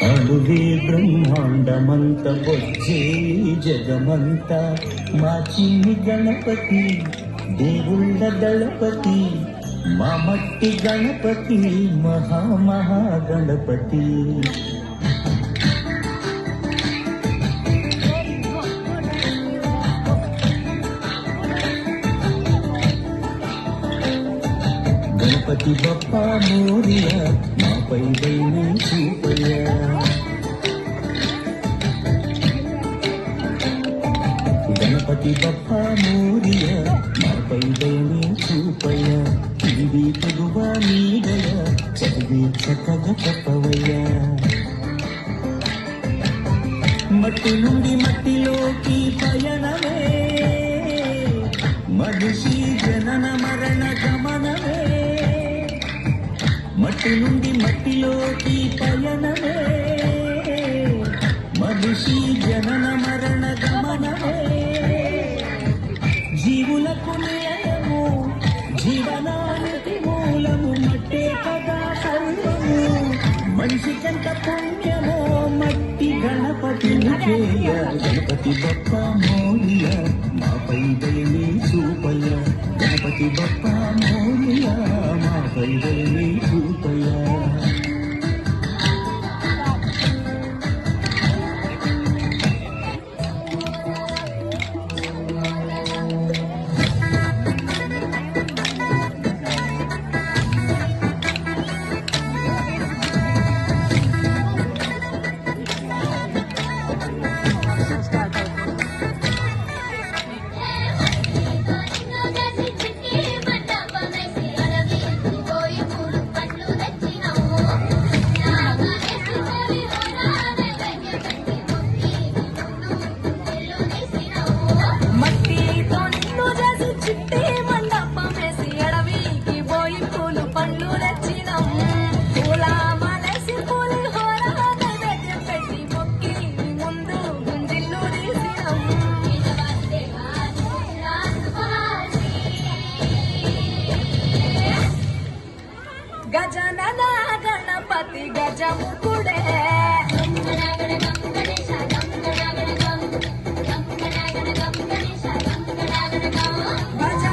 అణువే బ్రహ్మాండమంత వచ్చే జగమంత మా చిన్ని గణపతి దేవుళ్ళ దళపతి మా మట్టి గణపతి మహామహాగణపతి. గణపతి బప్పా మోరియా మాపై దైవీ చూపయ్యా. గణపతి బప్పా మోరియా మాపై దైవీ చూపయ్యా. ఇది పొదువా నీడయ చదివి చక్కగా చెప్పవయ్యా. మట్టి నుండి మట్టిలోకి పయనమే మనిషి జనన మరణ గమనమే. మట్టి నుండి మట్టిలోకి పయనమే మనిషి జనన మరణ గమనమే. జీవులకు నియమము జీవనానికి మూలము మట్టే కదా సర్వము. మనిషికంత పుణ్యమో మట్టి గణపతిని చేయ. గణపతి బప్పా మోరియా మాపై దయని చూపయ్యా. గణపతి బప్పా మోరియా మాపై దయని చూపయ్యా. గజనన గణపతి గజముకుడే గజ